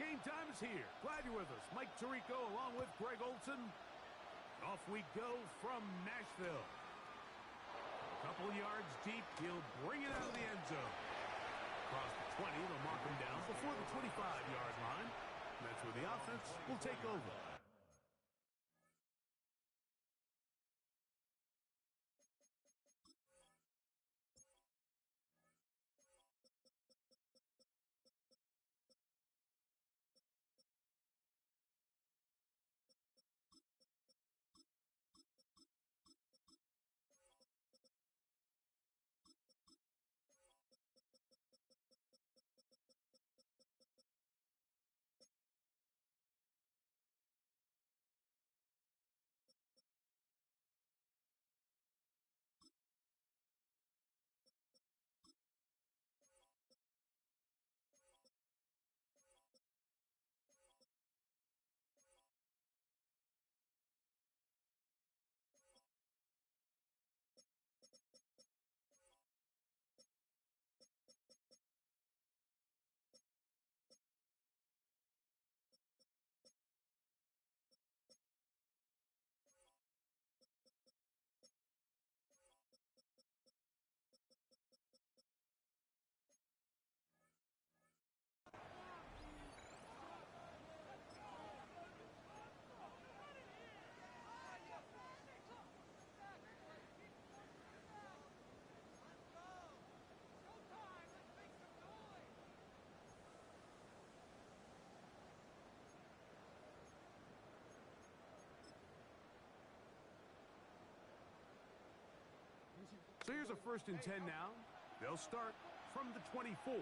Game time is here. Glad you're with us. Mike Tirico along with Greg Olson. Off we go from Nashville. A couple yards deep. He'll bring it out of the end zone. Across the 20, they'll mark him down before the 25-yard line. And that's where the offense will take over. So here's a 1st and 10 now. They'll start from the 24. Now,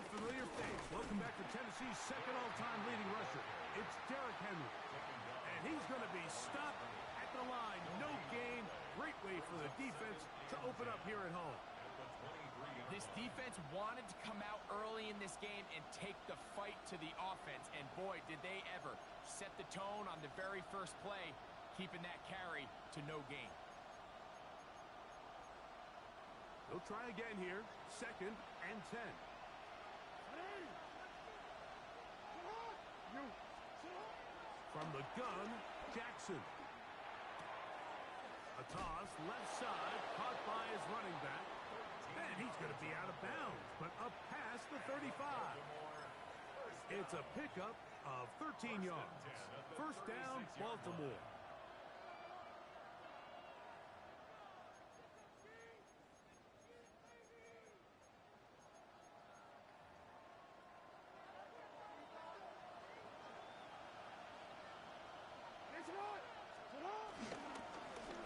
familiar face. Welcome back to Tennessee's second all-time leading rusher. It's Derrick Henry. And he's going to be stopped at the line. No gain. Great way for the defense to open up here at home. This defense wanted to come out early in this game and take the fight to the offense. And boy, did they ever set the tone on the very first play, keeping that carry to no gain. They'll try again here. 2nd and 10. From the gun, Jackson. A toss, left side, caught by his running back. And he's going to be out of bounds, but up past the 35. It's a pickup of 13 yards. 1st down, Baltimore.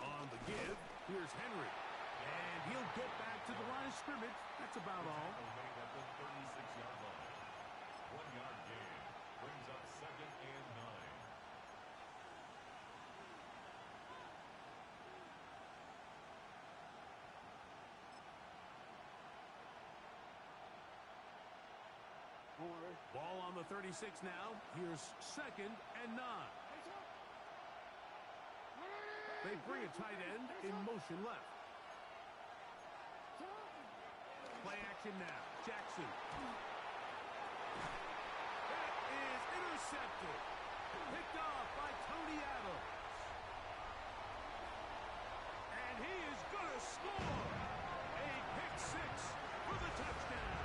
On the give, here's Henry. And he'll get back to the line of scrimmage. That's about all. At the 36-yard line. 1-yard gain brings up 2nd and 9. Ball on the 36 now. Here's 2nd and 9. They bring a tight end in motion left. Play action now. Jackson. That is intercepted. Picked off by Tony Adams. And he is going to score. A pick 6 for the touchdown.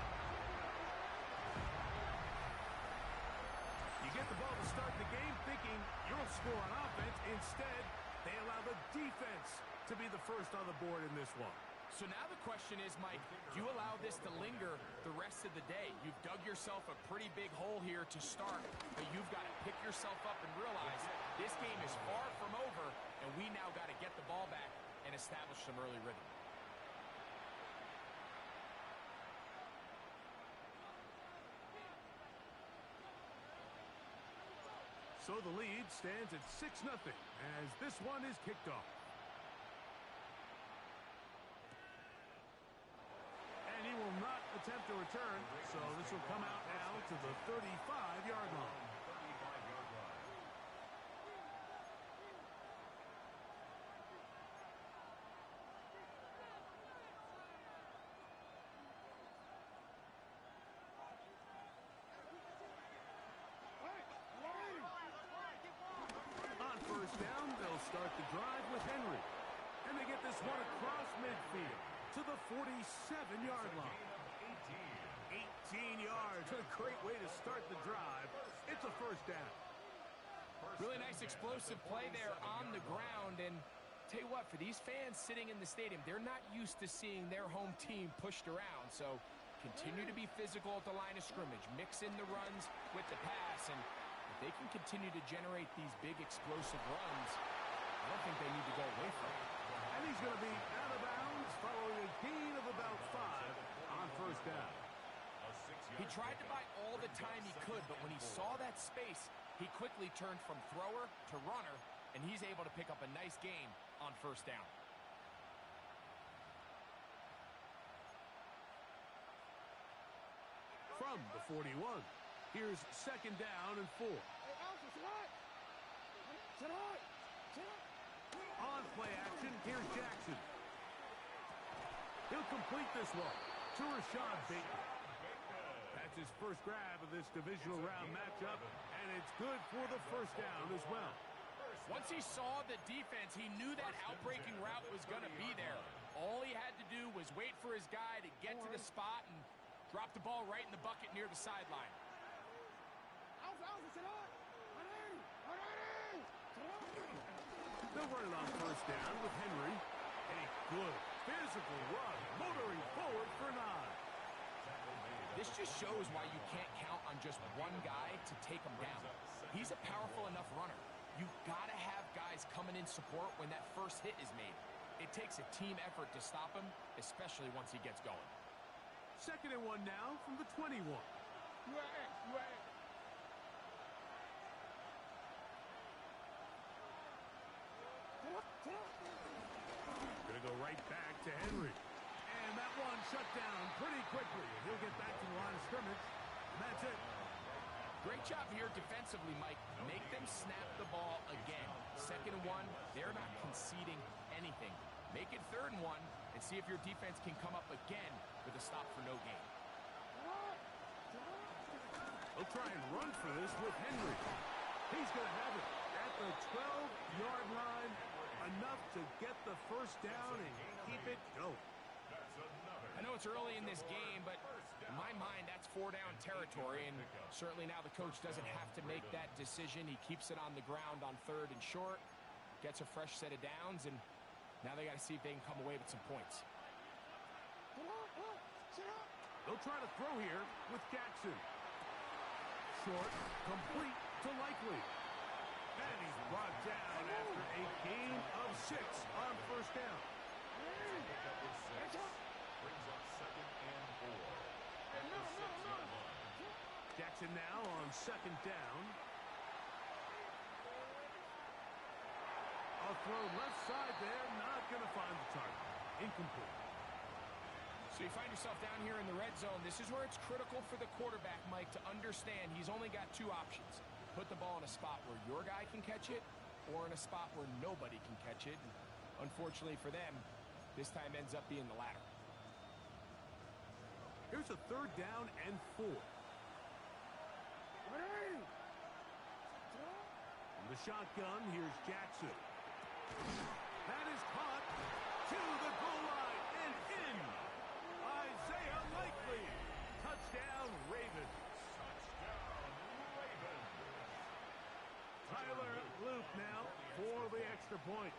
You get the ball to start the game thinking you'll score on offense. Instead, they allow the defense to be the first on the board in this one. So now the question is, Mike, do you allow this to linger the rest of the day? You've dug yourself a pretty big hole here to start, but you've got to pick yourself up and realize this game is far from over, and we now got to get the ball back and establish some early rhythm. So the lead stands at 6-0 as this one is kicked off. And he will not attempt to return, so this will come out now to the 35-yard line. 7-yard line. 18 yards. A great way to start the drive. It's a first down. Really nice explosive play there on the ground. And tell you what, for these fans sitting in the stadium, they're not used to seeing their home team pushed around. So continue to be physical at the line of scrimmage. Mix in the runs with the pass. And if they can continue to generate these big explosive runs, I don't think they need to go away from it. And he's going to be out of bounds following a gain of about 5 on first down. He tried to buy all the time he could, but when he saw that space, he quickly turned from thrower to runner, and he's able to pick up a nice gain on first down. From the 41, here's second down and 4. On play action, here's Jackson. He'll complete this one to Rashad Bateman. That's his first grab of this divisional round matchup, and it's good for the first down as well. Once he saw the defense, he knew that outbreaking route was going to be there. All he had to do was wait for his guy to get to the spot and drop the ball right in the bucket near the sideline. They'll run it on first down with Henry. A good physical run, motoring forward for 9. This just shows why you can't count on just one guy to take him down. He's a powerful enough runner. You've got to have guys coming in support when that first hit is made. It takes a team effort to stop him, especially once he gets going. Second and 1 now from the 21. Gonna go right back to Henry. And that one shut down pretty quickly. He'll get back to the line of scrimmage. And that's it. Great job here defensively, Mike. Make them snap the ball again. Second and 1, they're not conceding anything. Make it third and 1 and see if your defense can come up again with a stop for no gain. They'll try and run for this with Henry. He's going to have it at the 12-yard line. Enough to get the first down and keep it going. I know it's early in this game, but in my mind, that's 4-down territory, and certainly now the coach doesn't have to make that decision. He keeps it on the ground on third and short, gets a fresh set of downs, and now they got to see if they can come away with some points. They'll try to throw here with Jackson. Short, complete to Likely. And he's brought down after a gain of 6 on first down. Brings up second and 4. At the 6-yard line. Jackson now on second down. A throw left side there, not going to find the target. Incomplete. So you find yourself down here in the red zone. This is where it's critical for the quarterback, Mike, to understand he's only got 2 options. Put the ball in a spot where your guy can catch it or in a spot where nobody can catch it. And unfortunately for them, this time ends up being the latter. Here's a third down and 4. From the shotgun, here's Jackson. That is caught to the goal line and in. Isaiah Likely. Touchdown, Ravens. Tyler Luke now for the extra point.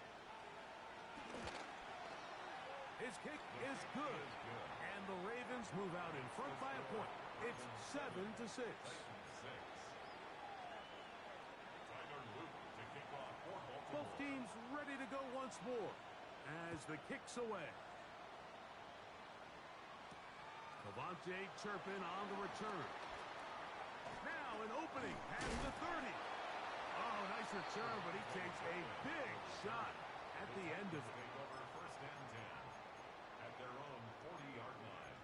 His kick is good, and the Ravens move out in front by a point. It's 7-6. Tyler Luke to kick off for Baltimore. Both teams ready to go once more as the kick's away. Devontae Turpin on the return. Now an opening past the 30. Oh, nice return, but he takes a big shot at the end of it. Take over first and 10 at their own 40-yard line.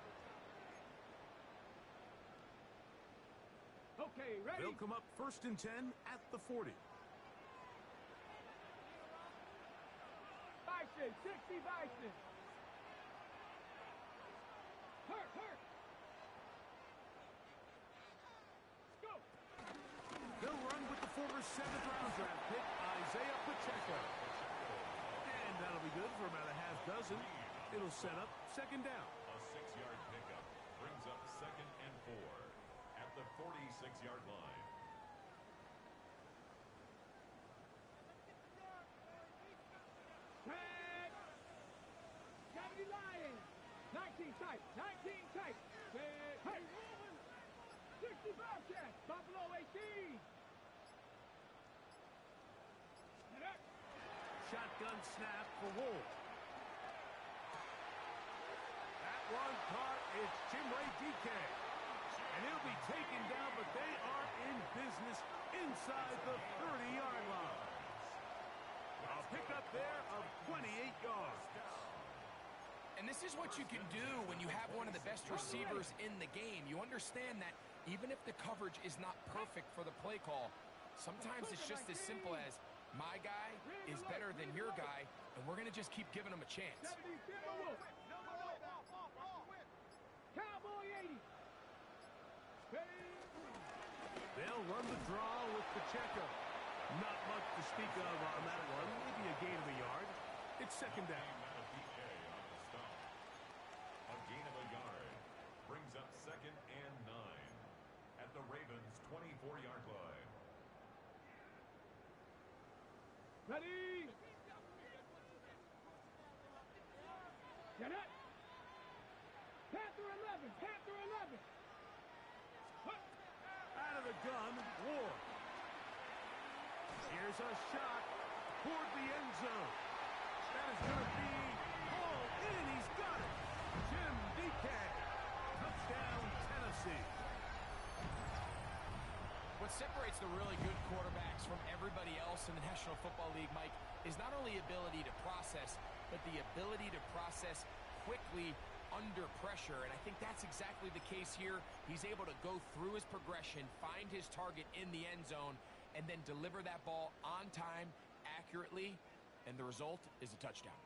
Okay, ready? They'll come up first and 10 at the 40. Bison, 60 Bison. Hurt. Go. They'll run with the former 7th-round draft pick, Isaiah Pacheco. And that'll be good for about a half dozen. It'll set up second down. A 6 the 46-yard line. Tag. 70 Lions. 19 tight. 19 tight. Hey. 60 Bobcats. Buffalo 18. Shotgun snap for Wolf. That one caught. It's Chimere Dike. And he'll be taken down, but they are in business inside the 30-yard line. A pickup there of 28 yards. And this is what you can do when you have one of the best receivers in the game. You understand that even if the coverage is not perfect for the play call, sometimes it's just as simple as my guy is better than your guy, and we're going to just keep giving him a chance. Cowboy 80. They'll run the draw with Pacheco. Not much to speak of on that one. Maybe a gain of a yard. It's second down. A gain of a yard brings up 2nd and 9 at the Ravens' 24-yard line. Ready. Get it. Panther 11. Panther 11. Out of the gun, Ward. Here's a shot toward the end zone. That is going to be hauled in. He's got it. Jim Dike. Touchdown, Tennessee. What separates the really good quarterbacks from everybody else in the National Football League, Mike, is not only ability to process, but the ability to process quickly under pressure, and I think that's exactly the case here. He's able to go through his progression, find his target in the end zone, and then deliver that ball on time, accurately, and the result is a touchdown.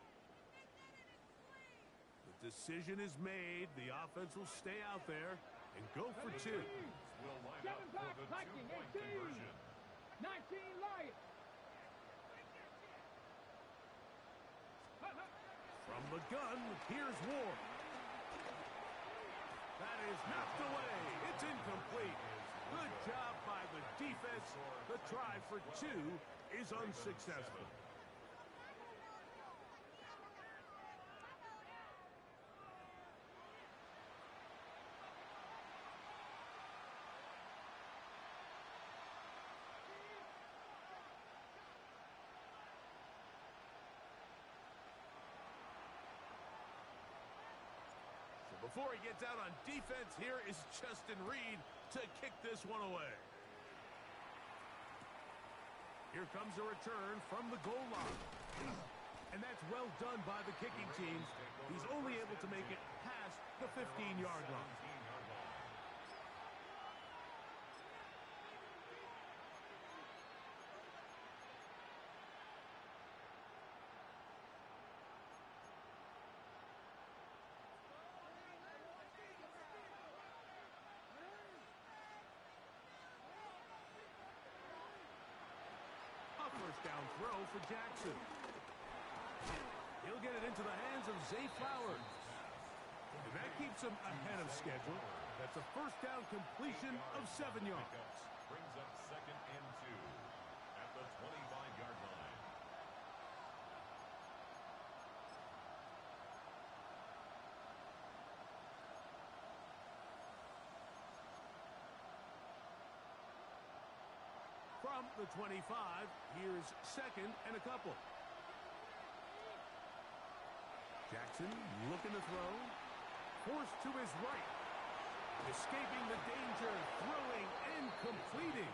The decision is made. The offense will stay out there and go for two. Will line up for the two-point conversion. 19 Lions. From the gun, here's Ward. That is knocked away. It's incomplete. Good job by the defense. The try for two is unsuccessful. Before he gets out on defense, here is Justin Reed to kick this one away. Here comes a return from the goal line. And that's well done by the kicking team. He's only able to make it past the 15-yard line. First down throw for Jackson. He'll get it into the hands of Zay Flowers. And that keeps him ahead of schedule. That's a first down completion of 7 yards. Brings up 2nd and 2 at the 25-yard line. From the 25, here's 2nd and a couple. Jackson looking to throw. Forced to his right. Escaping the danger, throwing and completing.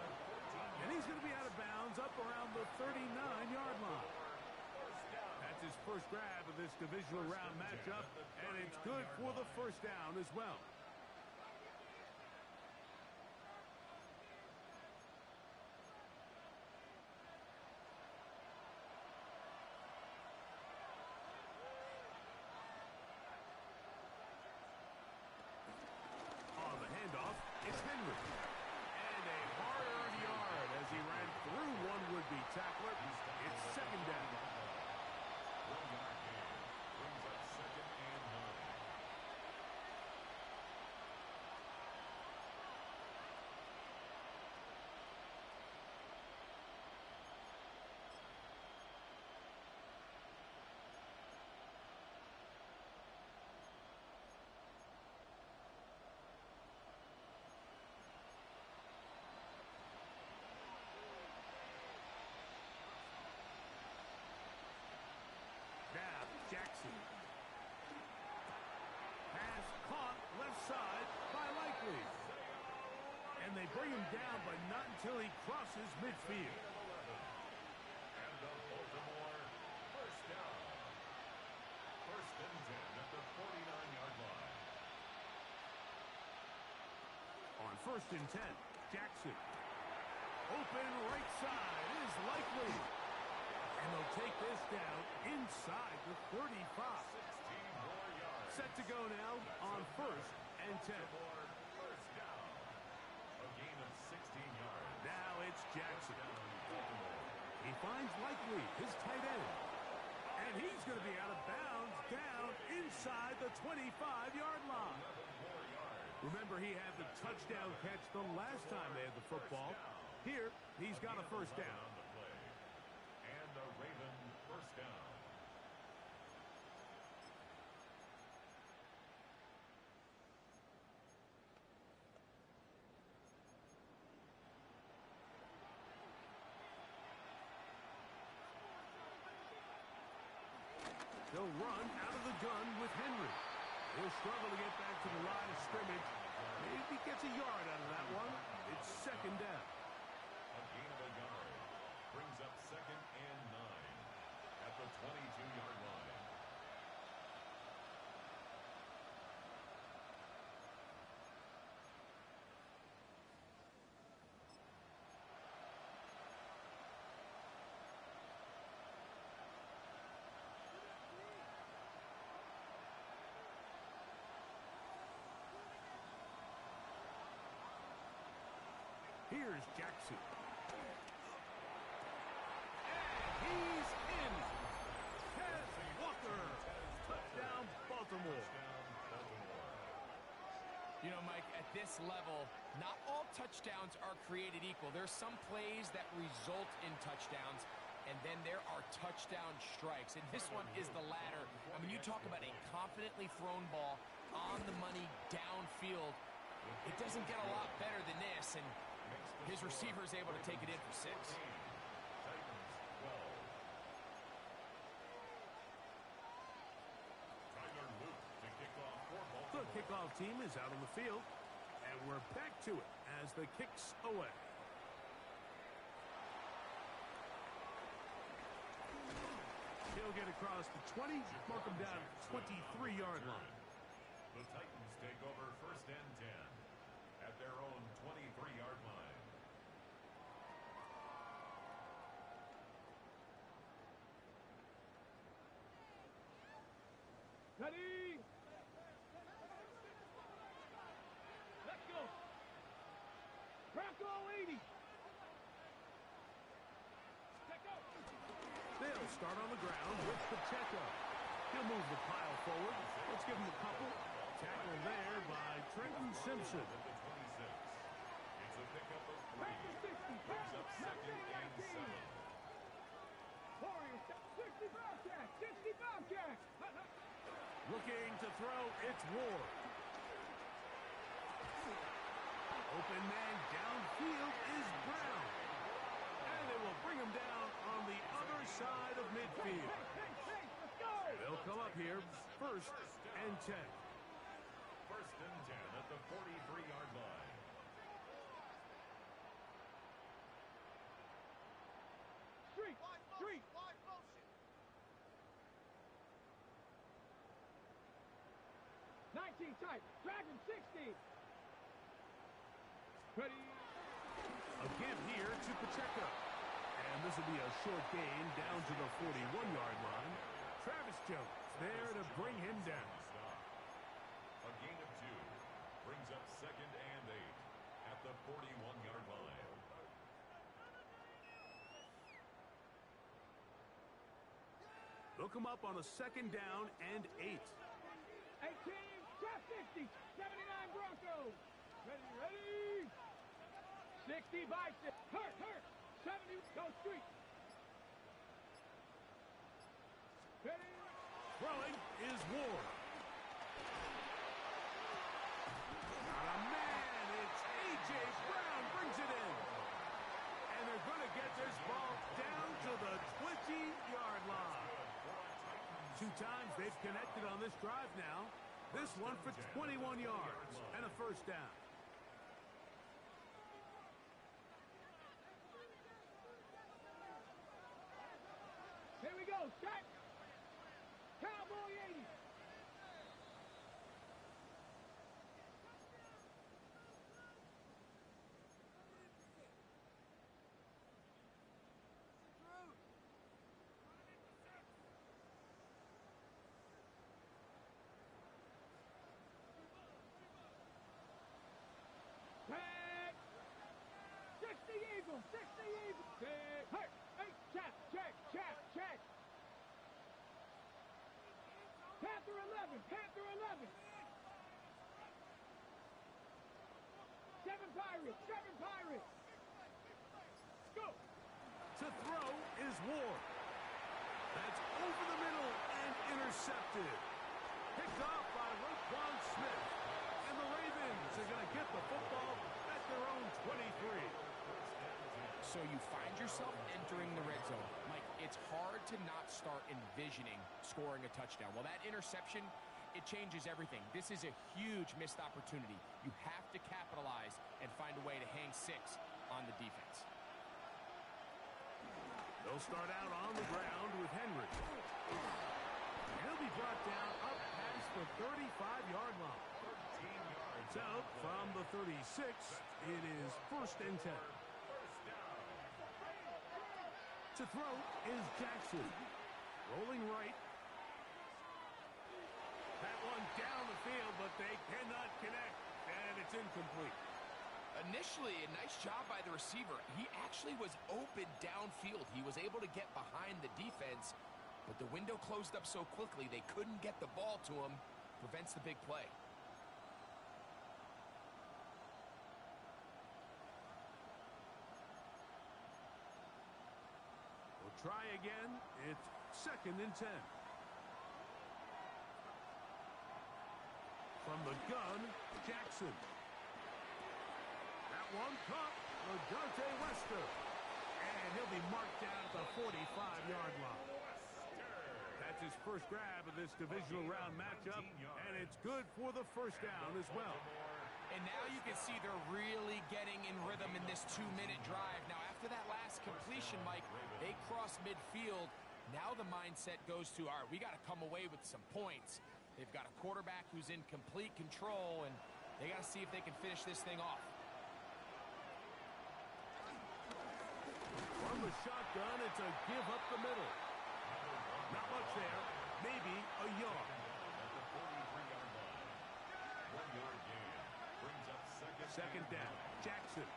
And he's going to be out of bounds up around the 39-yard line. That's his first grab of this divisional round matchup, and it's good for the first down as well. It's Henry. And a hard-earned yard as he ran through one would-be tackler. It's second down. 1 yard gain brings up 2nd and 9. And they bring him down, but not until he crosses midfield. And the Baltimore first down. First and 10 at the 49-yard line. On first and 10, Jackson. Open right side is likely. And they'll take this down inside the 35. 16 more yards. Set to go now on first and 10. First down. A gain of 16 yards. Now it's Jackson. He finds Likely, his tight end. And he's going to be out of bounds down inside the 25-yard line. Remember, he had the touchdown catch the last time they had the football. Here, he's got a first down. And a Raven first down. They'll run out of the gun with Henry. He'll struggle to get back to the line of scrimmage. Maybe gets a yard out of that one. It's second down. A gain of a yard. Brings up second and 9 at the 22-yard line. Here's Jackson. And he's in. Tez Walker. Touchdown, Baltimore. You know, Mike, at this level, not all touchdowns are created equal. There's some plays that result in touchdowns, and then there are touchdown strikes. And this one is the latter. I mean, you talk about a confidently thrown ball on the money downfield. It doesn't get a lot better than this, and his receiver is able to take it in for 6. The kickoff team is out on the field, and we're back to it as the kick's away. He'll get across the 20, mark him down at the 23-yard line. The Titans take over first and 10 at their own 23-yard line. Ready? Let's go. Bronco 80. Pacheco. They'll start on the ground with Pacheco. He'll move the pile forward. Let's give him a couple. Tackle there by Trenton Simpson. At the 26. It's a pickup of 3. Back to 60. Brings up second and 7. Warriors, 60 Bobcat. 60 Bobcat. Looking to throw, it's Ward. Open man downfield is Brown. And they will bring him down on the other side of midfield. Hey, let's go. They'll come up here first and 10. First and 10 at the 43-yard line. Street. 19 tight. Dragon 60. Ready. Again here to Pacheco. And this will be a short gain down to the 41-yard line. Travis Jones there to bring him down. A gain of 2. Brings up second and 8 at the 41-yard line. They'll come up on a second down and 8. 18, trap 50, 79 Broncos. Ready. 60 Bison. Hurt. 70, go Street. Ready. Throwing is Ward. Not a man. It's A.J. Brown brings it in. And they're going to get this ball down to the 20-yard line. 2 times they've connected on this drive now. This one for 21 yards and a first down. go. Set. Cowboy 80. Check. 60 Eagles. 60 Eagles. Check. Hurt. Hey, check. Check. Check. Check. Panther 11. Panther 11. 7 Pirates. 7 Pirates. Go. To throw is Ward. That's over the middle and intercepted. Picked off by Roquan Smith. And the Ravens are going to get the football at their own 23. So you find yourself entering the red zone. Mike, it's hard to not start envisioning scoring a touchdown. Well, that interception, it changes everything. This is a huge missed opportunity. You have to capitalize and find a way to hang 6 on the defense. They'll start out on the ground with Henry. He'll be brought down up past the 35-yard line. 13 yards. It's out from the 36. It is 1st and 10. First down. To throw is Jackson. Rolling right. That one down the field, but they cannot connect. And it's incomplete. Initially, a nice job by the receiver. He actually was open downfield. He was able to get behind the defense, but the window closed up so quickly they couldn't get the ball to him. Prevents the big play. We'll try again. It's 2nd and 10. From the gun, Jackson. That one caught LaDante Wester. And he'll be marked down at the 45-yard line. That's his first grab of this divisional round matchup, and it's good for the first down as well. And now you can see they're really getting in rhythm in this 2-minute drive. Now, after that last completion, Mike, they cross midfield. Now the mindset goes to, all right, we got to come away with some points. They've got a quarterback who's in complete control, and they got to see if they can finish this thing off. From the shotgun, it's a give up the middle. Not much there. Maybe a yard. At the 43-yard line. 1-yard gain. Brings up second down. Jackson.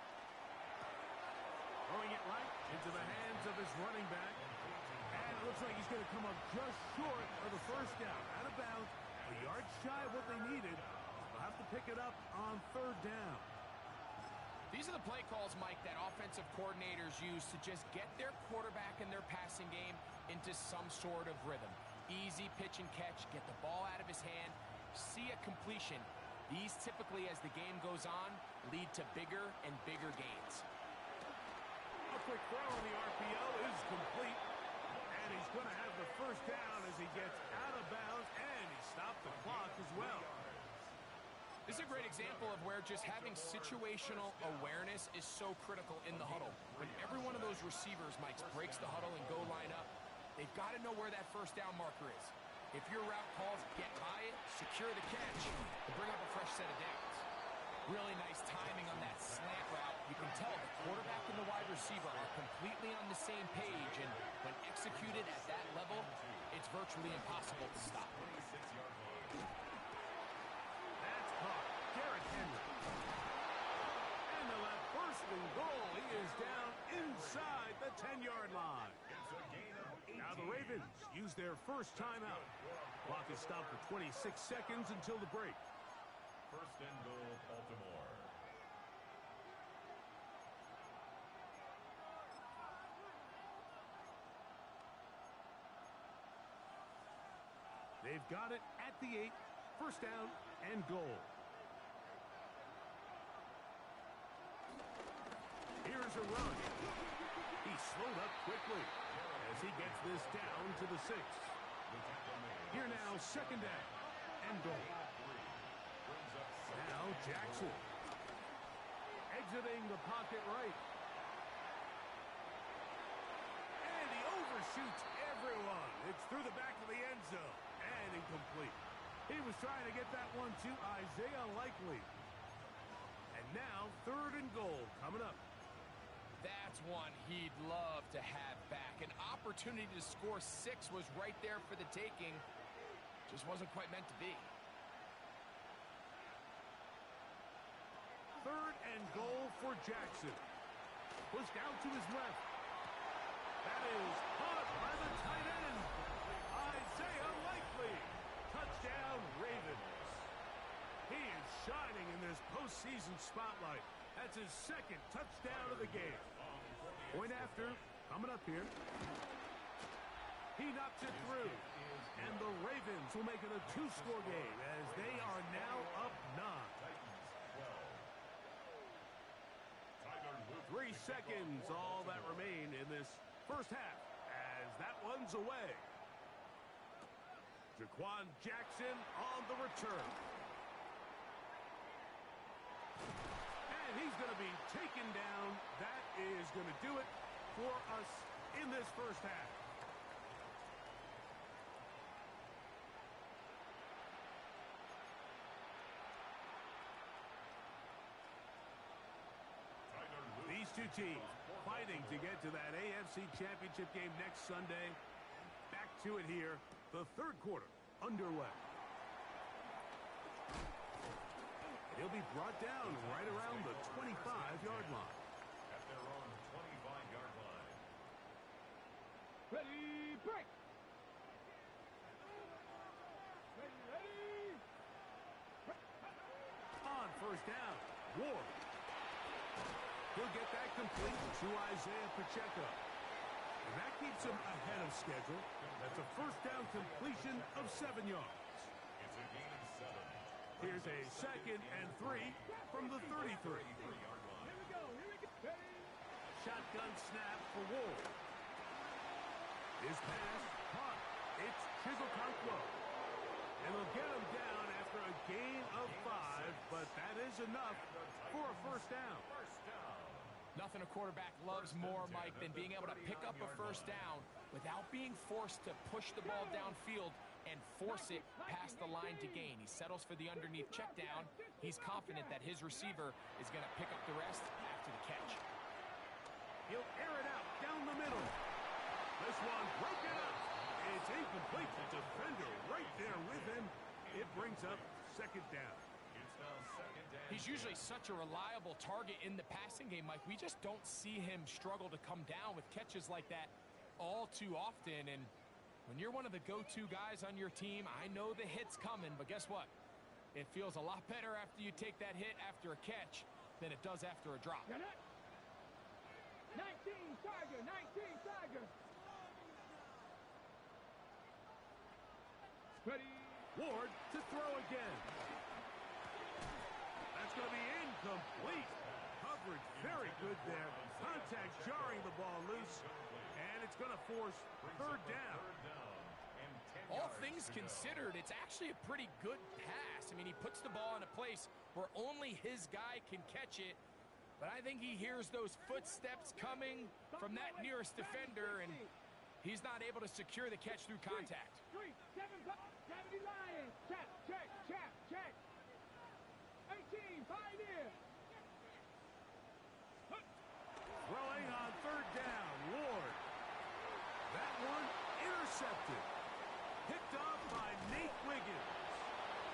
Throwing it right into the hands of his running back. And it looks like he's going to come up just short of the first down. Out of bounds. A yard shy of what they needed. They'll have to pick it up on 3rd down. These are the play calls, Mike, that offensive coordinators use to just get their quarterback and their passing game into some sort of rhythm. Easy pitch and catch, get the ball out of his hand, see a completion. These typically, as the game goes on, lead to bigger and bigger gains. A quick throw on the RPO is complete. And he's going to have the first down as he gets out of bounds, and he stopped the clock as well. This is a great example of where just having situational awareness is so critical in the huddle. When every one of those receivers, Mike, breaks the huddle and go line up, they've got to know where that first down marker is. If your route calls, get by it, secure the catch, and bring up a fresh set of downs. Really nice timing on that slant route. You can tell the quarterback and the wide receiver are completely on the same page, and when executed at that level, it's virtually impossible to stop. 26-yard line. That's caught. Derrick Henry. And they'll have 1st and goal. He is down inside the 10-yard line. It's a gain of 18. Now the Ravens use their first timeout. Clock is stopped for 26 seconds until the break. 1st and goal, Baltimore. They've got it at the 8. 1st down and goal. Here's a run. He slowed up quickly as he gets this down to the 6. Here now, 2nd down and goal. Now Jackson. Exiting the pocket right. And he parachutes everyone. It's through the back of the end zone and incomplete. He was trying to get that one to Isaiah Likely. And now 3rd and goal coming up. That's one he'd love to have back. An opportunity to score 6 was right there for the taking. Just wasn't quite meant to be. 3rd and goal for Jackson. Pushed out to his left. That is caught by the tight end, Isaiah Likely. Touchdown, Ravens. He is shining in this postseason spotlight. That's his 2nd touchdown of the game. Point after, coming up here. He knocks it through. And the Ravens will make it a 2-score game as they are now up 9. 3 seconds, all that remain in this first half as that one's away. Jaquan Jackson on the return. And he's going to be taken down. That is going to do it for us in this first half. These two teams fighting to get to that AFC Championship game next Sunday. Back to it here. The 3rd quarter underway. He'll be brought down right around the 25-yard line. At their own 25-yard line. Ready, break. Ready. On 1st down, Ward. He'll get that complete to Isaiah Pacheco. And that keeps him ahead of schedule. That's a 1st down completion of 7 yards. It's a gain of 7. Here's a 2nd and 3 from the 33. Yard line. Here we go. Ready. Shotgun snap for Ward. His pass caught. It's Chigokonkwo. And they'll get him down after a gain of 5, but that is enough for a 1st down. First down. Nothing a quarterback loves more, Mike, than being able to pick up a 1st down without being forced to push the ball downfield and force it past the line to gain. He settles for the underneath check down. He's confident that his receiver is going to pick up the rest after the catch. He'll air it out down the middle. This one broken up. It's incomplete. The defender right there with him. It brings up 2nd down. It's now 2nd down. He's usually such a reliable target in the passing game, Mike. We just don't see him struggle to come down with catches like that all too often. And when you're one of the go-to guys on your team, I know the hit's coming, but guess what? It feels a lot better after you take that hit after a catch than it does after a drop. Got it. 19 Tiger. 19 Tiger. Ready. Ward to throw again. That's going to be incomplete. Coverage very good there. Contact jarring the ball loose. And it's going to force 3rd down. All things considered, it's actually a pretty good pass. I mean, he puts the ball in a place where only his guy can catch it. But I think he hears those footsteps coming from that nearest defender, and he's not able to secure the catch through contact. 3, 7, 70 Lions. Check, check, check, check. 18 Pioneer. Throwing on 3rd down. Ward. That one intercepted. Picked off by Nate Wiggins.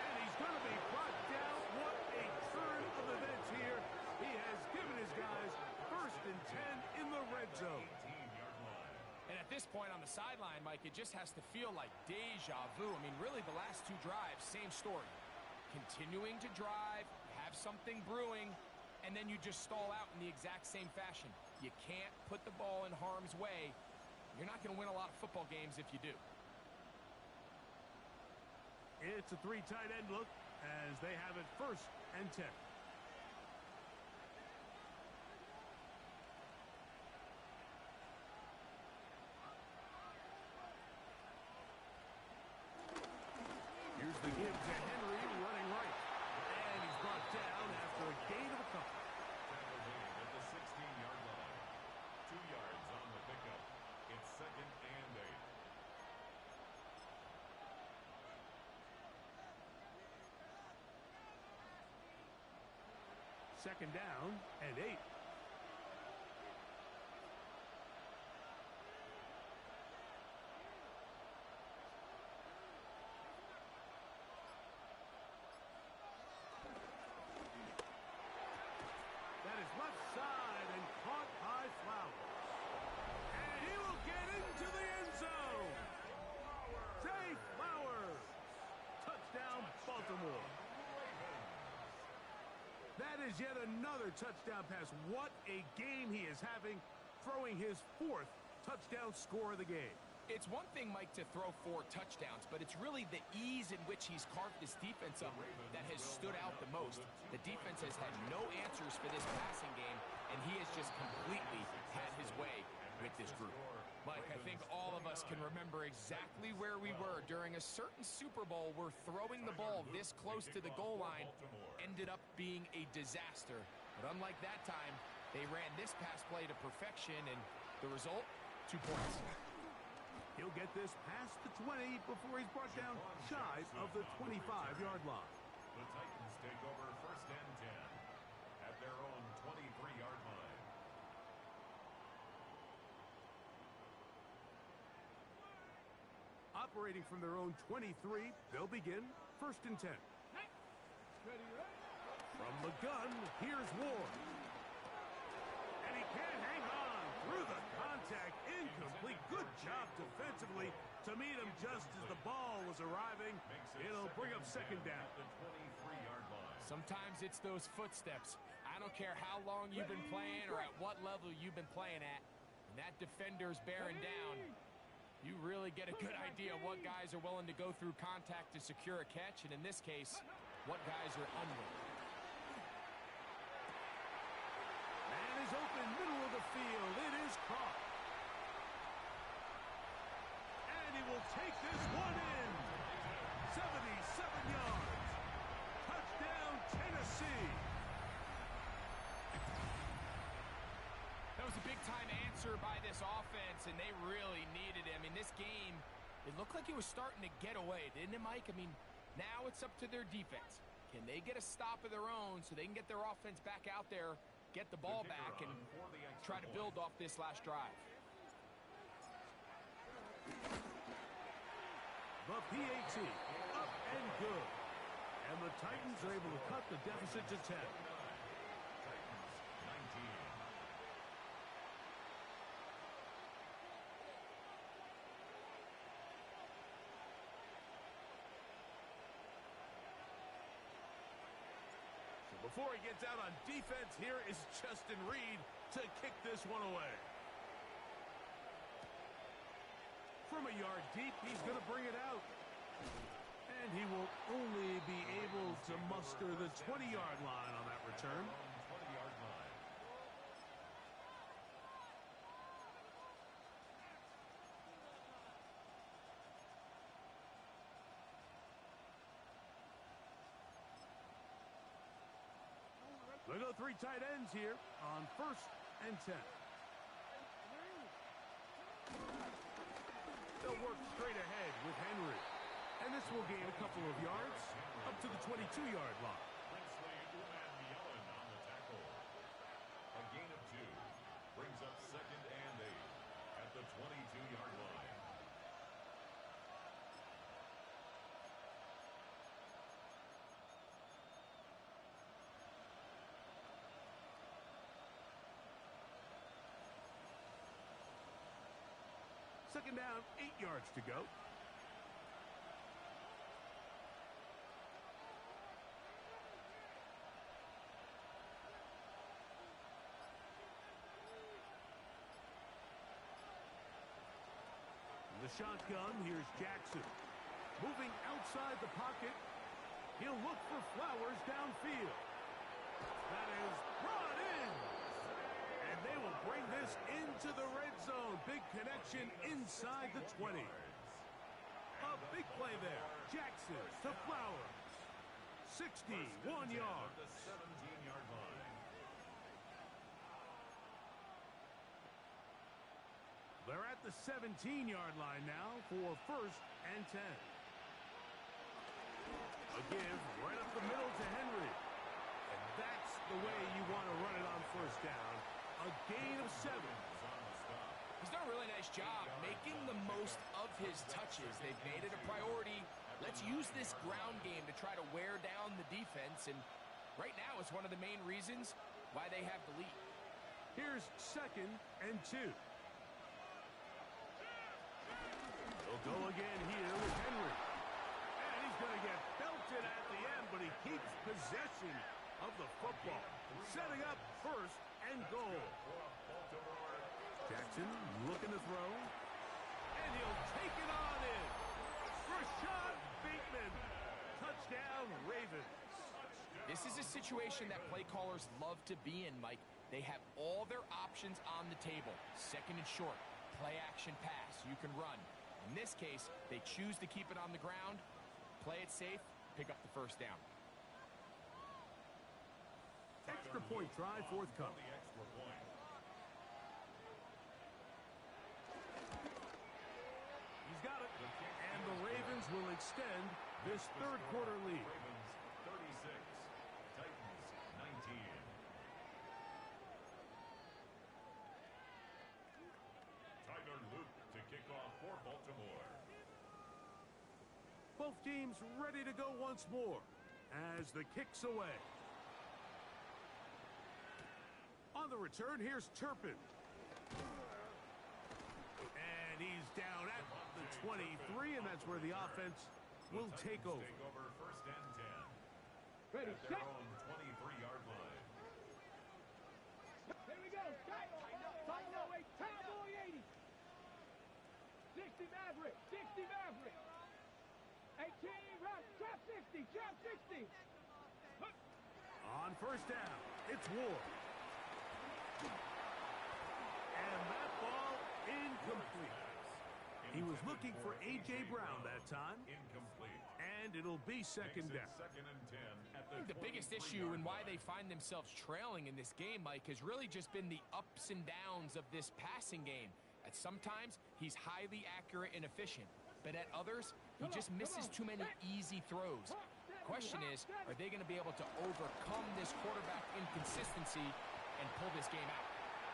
And he's going to be brought down. What a turn of events here. He has given his guys 1st and 10 in the red zone. And at this point on the sideline, Mike, it just has to feel like deja vu. I mean, really the last 2 drives, same story. Continuing to drive, have something brewing, and then you just stall out in the exact same fashion. You can't put the ball in harm's way. You're not going to win a lot of football games if you do. It's a 3 tight end look as they have it 1st and 10. Here's the give to Henry running right. And he's brought down after a gain of a couple. At the 16-yard line. 2 yards on the pickup. It's 2nd and Second down and 8. That is left side and caught by Flowers. And he will get into the end zone. Zay Flowers. Touchdown, Baltimore. That is yet another touchdown pass. What a game he is having, throwing his 4th touchdown score of the game. It's one thing, Mike, to throw 4 touchdowns, but it's really the ease in which he's carved this defense up that has stood out the most. The defense has had no answers for this passing game, and he has just completely had his way with this group. Mike, I think all of us can remember exactly where we were during a certain Super Bowl where throwing the ball this close to the goal line ended up being a disaster. But unlike that time, they ran this pass play to perfection, and the result, 2 points. He'll get this past the 20 before he's brought down shy of the 25-yard line. The Titans take over 1st and 10 at their own 23-yard line. Operating from their own 23, they'll begin 1st and 10. From the gun, here's Ward. And he can't hang on through the contact. Incomplete. Good job defensively to meet him just as the ball was arriving. It'll bring up 2nd down. The 23-yard line. Sometimes it's those footsteps. I don't care how long you've been playing or at what level you've been playing at. When that defender's bearing down, you really get a good idea of what guys are willing to go through contact to secure a catch, and in this case, what guys are unwilling. Man is open, middle of the field. It is caught. And he will take this one in. 77 yards. Touchdown, Tennessee. That was a big-time answer by this offense, and they really needed him. In this game, it looked like it was starting to get away, didn't it, Mike? I mean, now it's up to their defense. Can they get a stop of their own so they can get their offense back out there, get the ball back, and try to build off this last drive? The PAT, up and good. And the Titans are able to cut the deficit to 10. Titans 19. Before he gets out on defense, here is Justin Reed to kick this one away. From a yard deep, he's going to bring it out. And he will only be able to muster the 20-yard line on that return. 20-yard line. They go 3 tight ends here on 1st and 10. They'll work straight ahead with Henry. And this will gain a couple of yards up to the 22-yard line. Princely Umanmielen on the tackle. A gain of 2 brings up 2nd and 8 at the 22-yard line. Second down, 8 yards to go. The shotgun, here's Jackson. Moving outside the pocket. He'll look for Flowers downfield. That is brought in. And they will bring this into the red zone. Big connection inside the 20. A big play there. Jackson to Flowers. 61 yards. The 17-yard line. They're at the 17-yard line now for 1st and 10. A give right up the middle to Henry. And that's the way you his touches. They've made it a priority. Let's use this ground game to try to wear down the defense, and right now it's one of the main reasons why they have the lead. Here's 2nd and 2. He'll go again here with Henry. And he's going to get belted at the end, but he keeps possession of the football. Setting up 1st and goal. Jackson looking to throw. And he'll take it on in. Rashad Bateman. Touchdown, Ravens. This is a situation that play callers love to be in, Mike. They have all their options on the table. 2nd and short, play action pass. You can run. In this case, they choose to keep it on the ground, play it safe, pick up the 1st down. Extra point try forthcoming. He's got it. And the Ravens will extend this 3rd quarter lead. Ravens 36, Titans 19. Tyler Luke to kick off for Baltimore. Both teams ready to go once more as the kick's away. On the return, here's Turpin. And he's down at the 23, and that's where the offense will take over. Take over 1st and 10. Ready, At their set. own 23-yard line. Here we go. Cowboy 8, Cowboy 80. 60 Maverick, 60 Maverick. 18, right, trap 60, trap 60. On 1st down, it's Ward. And that ball incomplete. He was looking for A.J. Brown that time. Incomplete. And it'll be 2nd down. 2nd and 10 at I think the biggest issue and why they find themselves trailing in this game, Mike, has really just been the ups and downs of this passing game. At sometimes, he's highly accurate and efficient, but at others, he just misses too many easy throws. Question is, are they going to be able to overcome this quarterback inconsistency and pull this game out?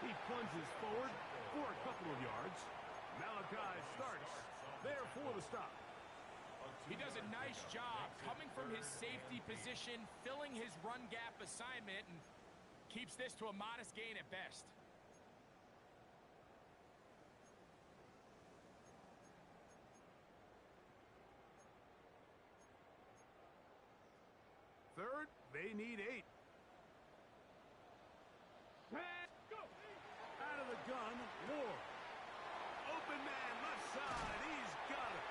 He plunges forward for a couple of yards. Malachi starts there for the stop. He does a nice job coming from his safety position, filling his run gap assignment, and keeps this to a modest gain at best. Third, they need 8. Go. Out of the gun, Ward. Open man, left side, he's got it.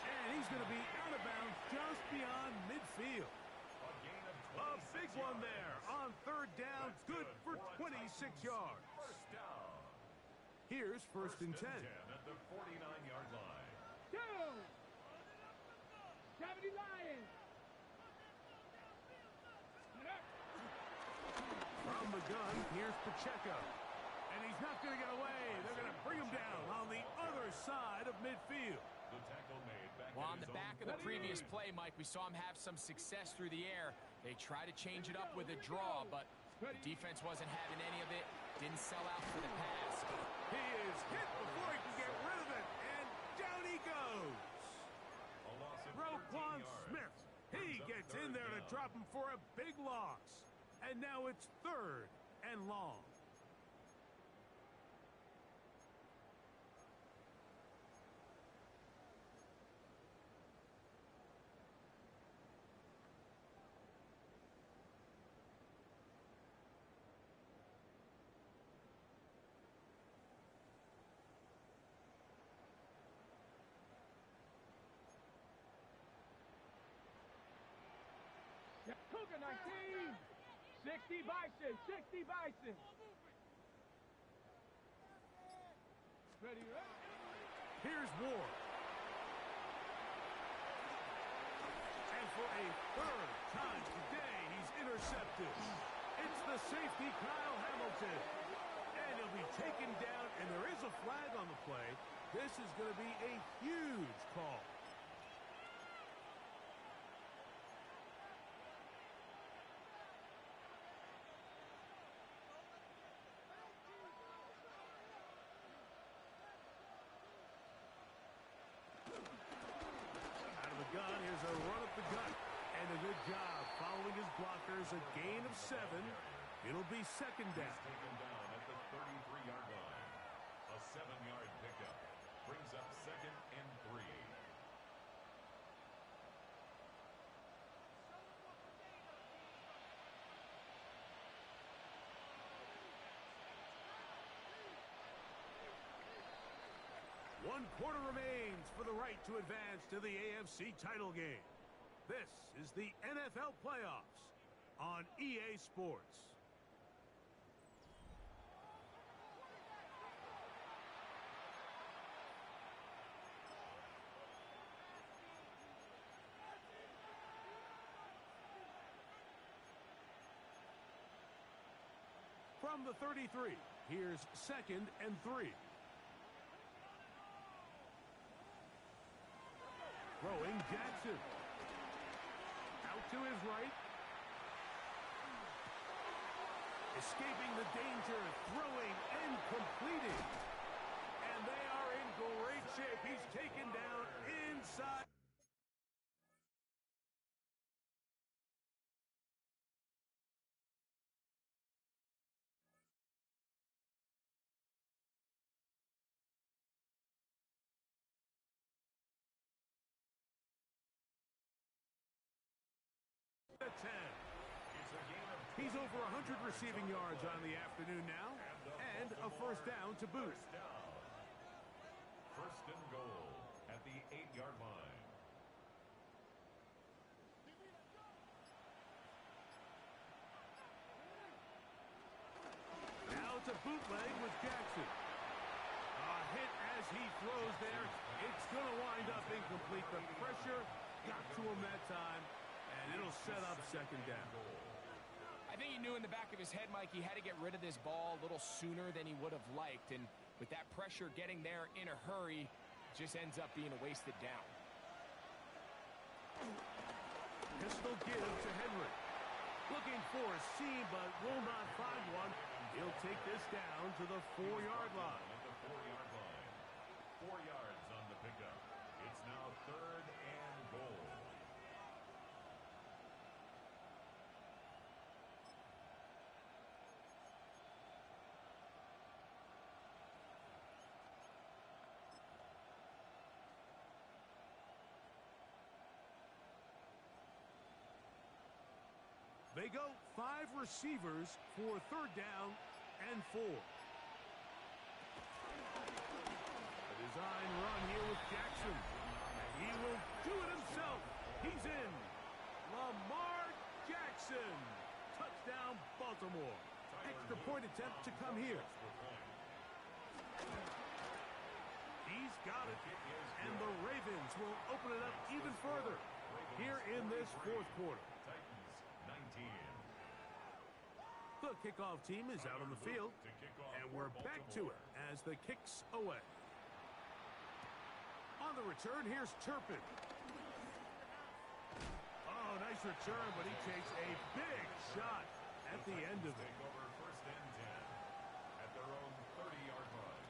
And he's going to be out of bounds just beyond midfield. A gain of A 26 big one yards. there on 3rd down, good for 26 yards. 1st down. Here's 1st and 10. 10 at the 49-yard line. 2. 70 Lions. From the gun, here's Pacheco. And he's not going to get away. They're going to bring him down on the other side of midfield. The tackle made back Well, at on the his back own of the 40. previous play, Mike, we saw him have some success through the air. They try to change it up with a draw, but the defense wasn't having any of it. Didn't sell out for the pass. He is hit before he can get rid of it. And down he goes. A loss of 13 Roquan yards. Smith. He Brings up gets 3rd in there to down. drop him for a big loss. And now it's 3rd and long. Cougar 19. 60 Bison, 60 Bison. Ready, ready. Here's Ward. And for a 3rd time today, he's intercepted. It's the safety, Kyle Hamilton. And he'll be taken down, and there is a flag on the play. This is going to be a huge call. job following his blockers. A gain of 7. It'll be second down. Taken down at the 33-yard line. A 7-yard pickup brings up second and 3. One quarter remains for the right to advance to the AFC title game. This is the NFL playoffs on EA Sports. From the 33, here's second and 3. Throwing Jackson. Out to his right. Escaping the danger, throwing and completing. And they are in great shape. He's taken down inside. The 10. He's over 100 receiving yards on the afternoon now, and a first down to boot. First and goal at the 8-yard line. Now it's a bootleg with Jackson. A hit as he throws there. It's going to wind up incomplete. The pressure got to him that time, and it'll set up second down. I think he knew in the back of his head, Mike, he had to get rid of this ball a little sooner than he would have liked. And with that pressure getting there in a hurry, just ends up being a wasted down. Pistol give to Henry. Looking for a seam, but will not find one. He'll take this down to the 4-yard line. At the 4-yard line. 4 yards on the pickup. It's now third and goal. They go 5 receivers for third down and 4. A design run here with Jackson. And he will do it himself. He's in. Lamar Jackson. Touchdown, Baltimore. Extra point attempt to come here. He's got it. And the Ravens will open it up even further here in this fourth quarter. The kickoff team is out on the field, and we're back to it as the kick's away. On the return, here's Turpin. Oh, nice return, but he takes a big shot at the end of it. Over first and 10 at their own 30-yard line.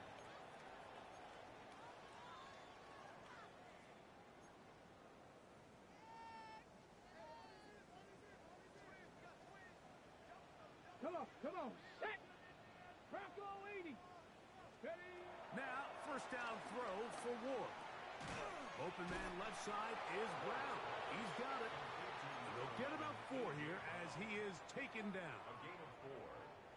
Come on, set! Bronco 80! Steady! Now, first down throw for Ward. Open man left side is Brown. He's got it. They'll get about 4 here as he is taken down. A gain of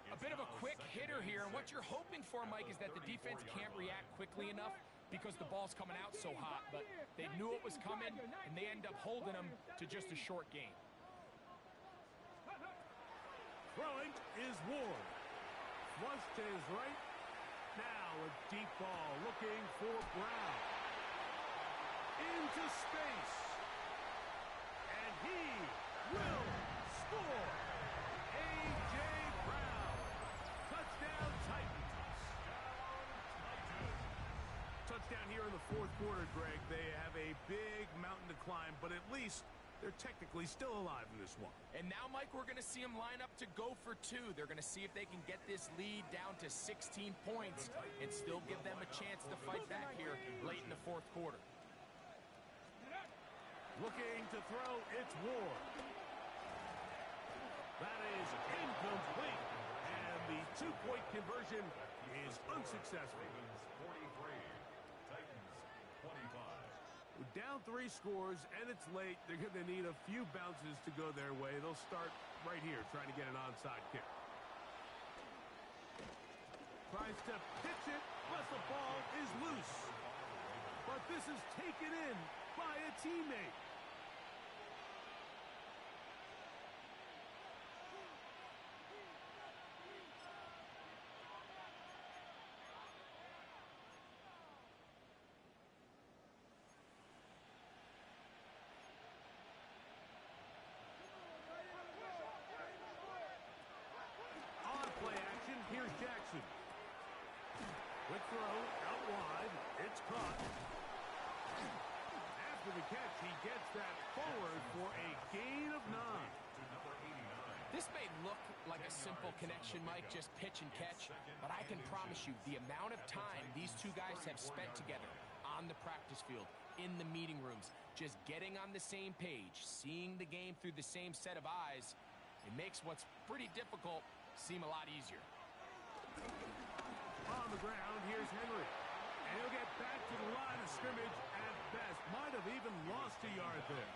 4. A bit of a quick hitter here, and what you're hoping for, Mike, is that the defense can't react quickly enough because the ball's coming out so hot, but they knew it was coming, and they end up holding them to just a short gain. Throwing is Ward. Flush to his right. Now a deep ball looking for Brown. Into space. And he will score. A.J. Brown. Touchdown Titans. Touchdown here in the fourth quarter, Greg. They have a big mountain to climb, but at least they're technically still alive in this one. And now, Mike, we're going to see them line up to go for 2. They're going to see if they can get this lead down to 16 points and still give them a chance to fight back here late in the fourth quarter. Looking to throw, it's Ward. two-point conversion is unsuccessful. Ravens 43, Titans 25. Down 3 scores, and it's late. They're going to need a few bounces to go their way. They'll start right here, trying to get an onside kick. Tries to pitch it, but the ball is loose. But this is taken in by a teammate. On play action, here's Jackson. Quick throw, out wide. It's caught. After the catch, he gets that forward for a gain of 9. This may look like a simple connection, Mike, just pitch and catch, but I can promise you the amount of time these two guys have spent together on the practice field, in the meeting rooms, just getting on the same page, seeing the game through the same set of eyes, it makes what's pretty difficult seem a lot easier. On the ground, here's Henry. And he'll get back to the line of scrimmage at best. Might have even lost a yard there.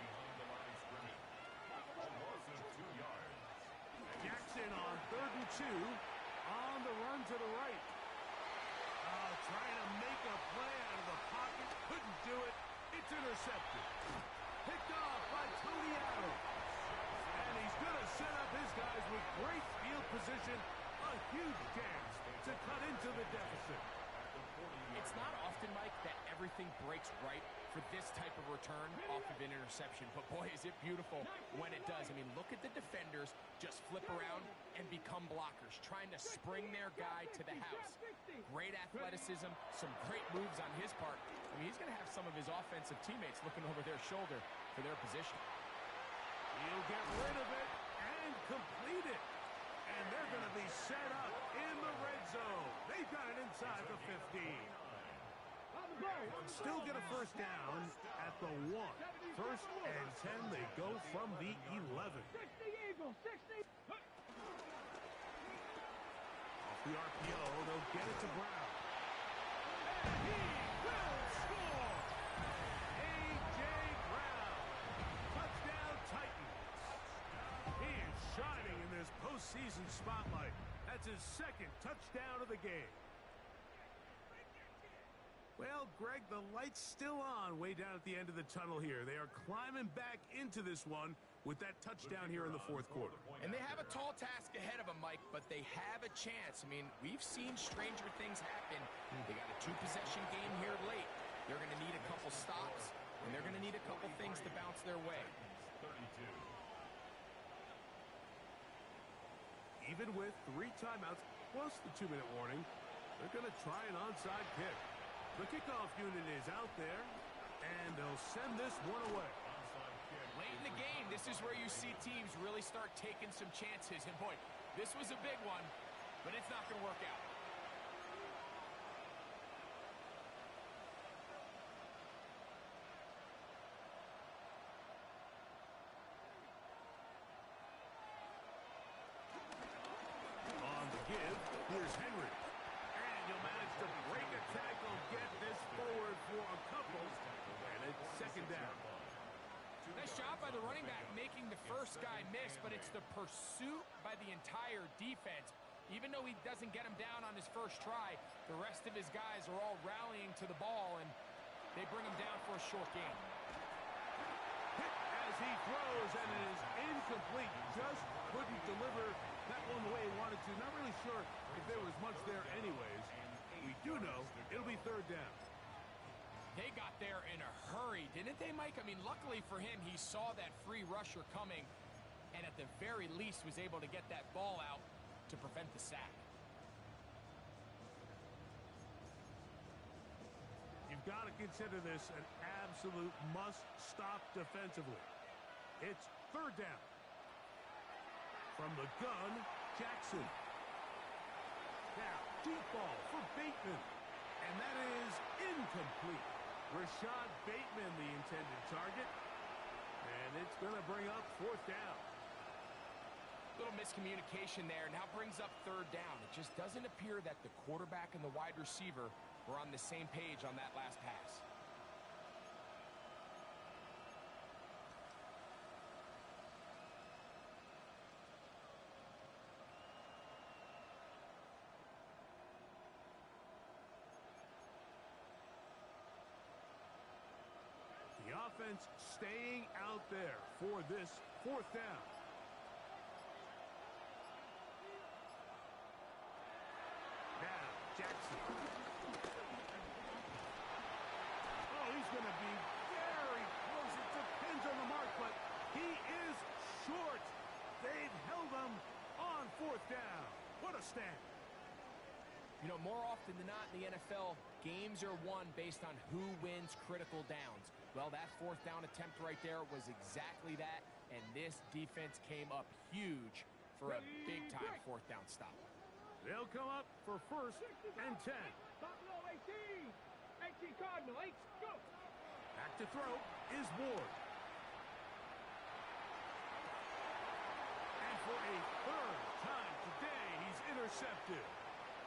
Jackson on 3rd and 2. On the run to the right. Trying to make a play out of the pocket. Couldn't do it. It's intercepted. Picked off by Tony Adams. And he's going to set up his guys with great field position. A huge chance to cut into the deficit. It's not often, Mike, that everything breaks right for this type of return off of an interception. But boy, is it beautiful when it does. I mean, look at the defenders just flip around and become blockers, trying to spring their guy to the house. Great athleticism, some great moves on his part. I mean, he's going to have some of his offensive teammates looking over their shoulder for their position. He'll get rid of it and complete it. And they're going to be set up in the red zone. They've got it inside the 15. Still get a first down at the 1. 1st and 10. They go from the 11. 60 Eagles, 60. Off the RPO, they'll get it to Brown. And he will score! A.J. Brown. Touchdown Titans. He is shining in this postseason spotlight. That's his 2nd touchdown of the game. Well, Greg, the light's still on way down at the end of the tunnel here. They are climbing back into this one with that touchdown here in the 4th quarter. And they have a tall task ahead of them, Mike, but they have a chance. I mean, we've seen stranger things happen. They got a 2-possession game here late. They're going to need a couple stops, and they're going to need a couple things to bounce their way. 32. Even with 3 timeouts plus the 2-minute warning, they're going to try an onside kick. The kickoff unit is out there, and they'll send this one away. Late in the game, this is where you see teams really start taking some chances. And boy, this was a big one, but it's not going to work out. On the give, here's Henry. And you'll manage to break a tackle, get this forward for a couple, and it's 2nd down. Nice job by the running back making the first guy miss, but it's the pursuit by the entire defense. Even though he doesn't get him down on his first try, the rest of his guys are all rallying to the ball, and they bring him down for a short gain. Hit as he throws, and it is incomplete. Just couldn't deliver that one the way he wanted to. Not really sure if there was much there anyways. We do know it'll be 3rd down. They got there in a hurry, didn't they, Mike? I mean, luckily for him, he saw that free rusher coming, and at the very least was able to get that ball out to prevent the sack. You've got to consider this an absolute must-stop defensively. It's 3rd down. From the gun, Jackson. Now, deep ball for Bateman. And that is incomplete. Rashad Bateman, the intended target. And it's going to bring up 4th down. Little little miscommunication there. Now brings up third down. It just doesn't appear that the quarterback and the wide receiver were on the same page on that last pass. The offense staying out there for this fourth down. Now, Jackson. Oh, he's going to be very close. It depends on the mark, but he is short. They've held him on fourth down. What a stand. You know, more often than not in the NFL, games are won based on who wins critical downs. Well, that fourth down attempt right there was exactly that, and this defense came up huge for a big-time fourth down stop. They'll come up for first and 10. Buffalo 18. 18 Cardinal. 8. Go. Back to throw is Ward. And for a third time today, he's intercepted.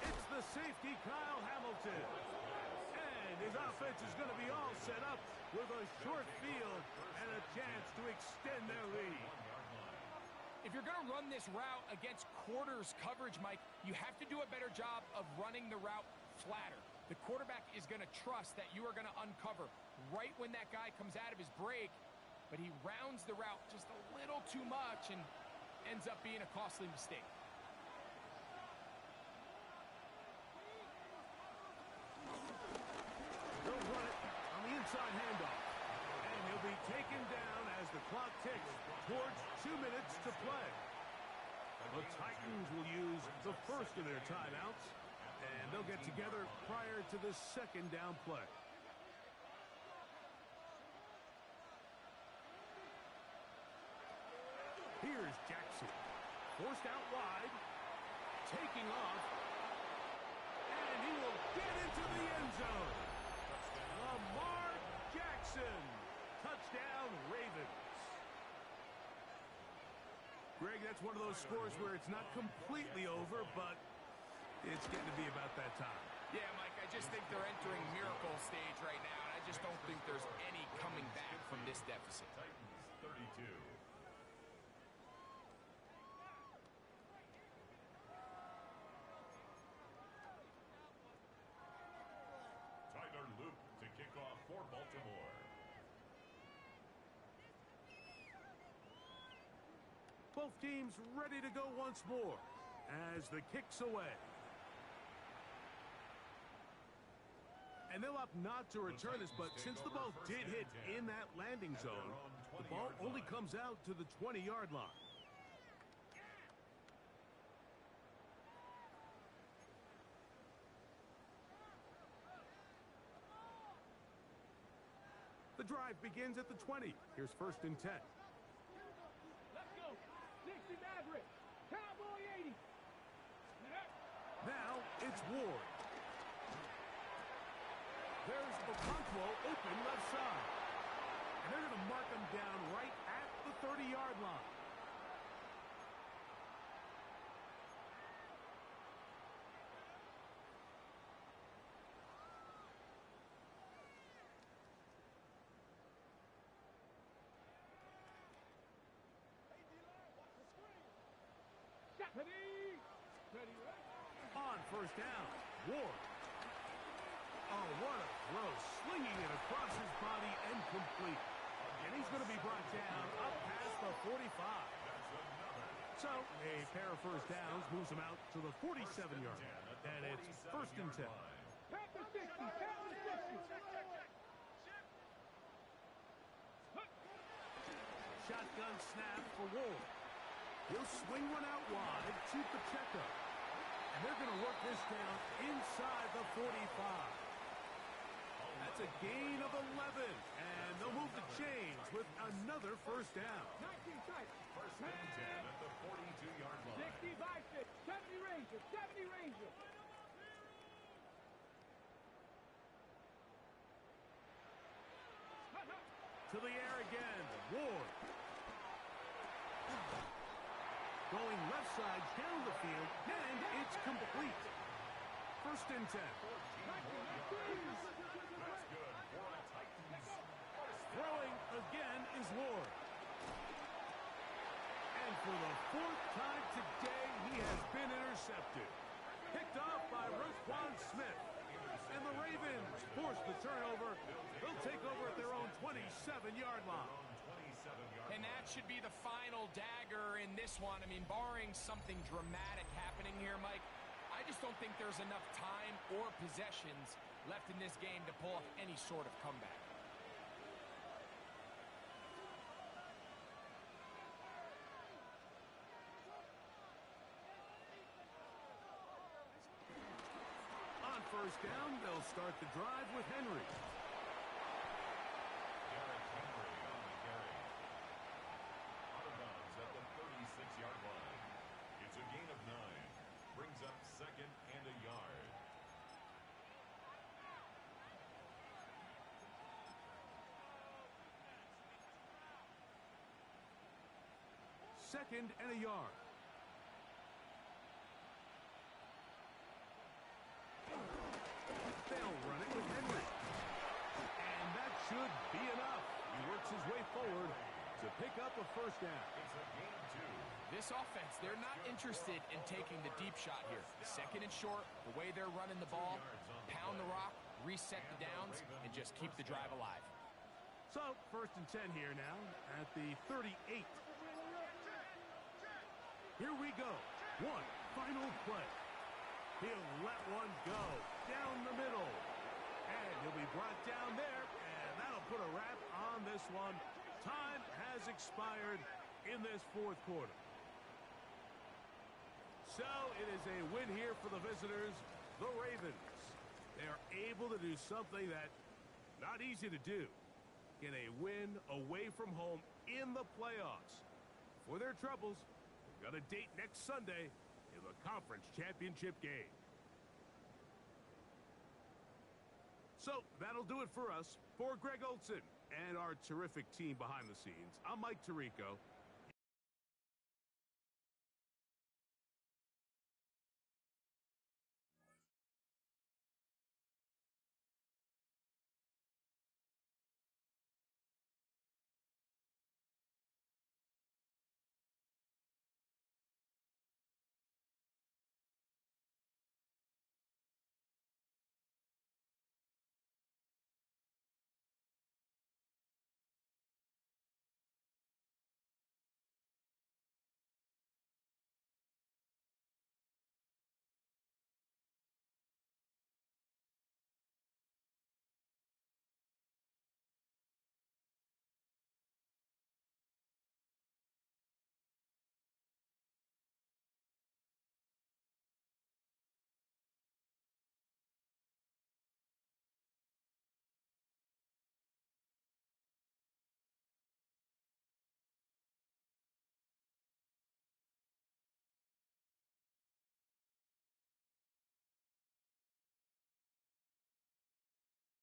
It's the safety, Kyle Hamilton. And his offense is going to be all set up with a short field and a chance to extend their lead. If you're going to run this route against quarters coverage, Mike, you have to do a better job of running the route flatter. The quarterback is going to trust that you are going to uncover right when that guy comes out of his break, but he rounds the route just a little too much and ends up being a costly mistake. They'll run it on the inside handoff. And he'll be taken down as the clock ticks towards 2 minutes to play. The Titans will use the first of their timeouts, and they'll get together prior to the second down play. Here's Jackson. Forced out wide. Taking off. And he will get into the end zone. Lamar Jackson. Touchdown, Ravens. Greg, that's one of those scores where it's not completely over, but it's getting to be about that time. Yeah, Mike, I just think they're entering miracle stage right now, and I just don't think there's any coming back from this deficit. Titans 32. Tyler Luke to kick off for Baltimore. Both teams ready to go once more as the kick's away. And they'll opt not to return this, but since the ball did hit in that landing zone, the ball only comes out to the 20-yard line. The drive begins at the 20. Here's first and 10. Let's go. 60 Maverick. Cowboy 80. Now it's Ward. There's Okonkwo open left side. And they're going to mark him down right at the 30-yard line. Ready. On first down, Ward. Oh, what a throw. Slinging it across his body and complete. And he's going to be brought down up past the 45. So, a pair of first downs moves him out to the 47-yard line. And it's first and 10. Panther 60. Panther 60. Shotgun snap for Ward. He'll swing one out wide to Pacheco. And they're going to work this down inside the 45. That's a gain of 11. And they'll move the chains with another first down. 19 tight. First and 10 at the 42-yard line. 60 Bicep. 70 Ranger. 70 Ranger. To the air again. Ward. Going left sides down the field, and it's complete. First and 10. Throwing again is Lord. And for the fourth time today, he has been intercepted. Picked off by Roquan Smith. And the Ravens force the turnover. They'll take over at their own 27-yard line. And that should be the final dagger in this one. I mean, barring something dramatic happening here, Mike, I just don't think there's enough time or possessions left in this game to pull off any sort of comeback. On first down, they'll start the drive with Henry. Derrick Henry on the carry. Out of bounds at the 36-yard line. It's a gain of 9. Brings up second and a yard. Second and a yard. They'll run it with Henry. And that should be enough. He works his way forward to pick up a first down. It's a gain of 2. This offense, they're not interested in taking the deep shot here. Second and short, the way they're running the ball, pound the rock, reset the downs, and just keep the drive alive. So, first and 10 here now at the 38. Here we go. One final play. He'll let one go down the middle. And he'll be brought down there, and that'll put a wrap on this one. Time has expired in this fourth quarter. So it is a win here for the visitors, the Ravens. They are able to do something that not easy to do. Get a win away from home in the playoffs. For their troubles, they've got a date next Sunday in the conference championship game. So that'll do it for us. For Greg Olsen and our terrific team behind the scenes, I'm Mike Tirico.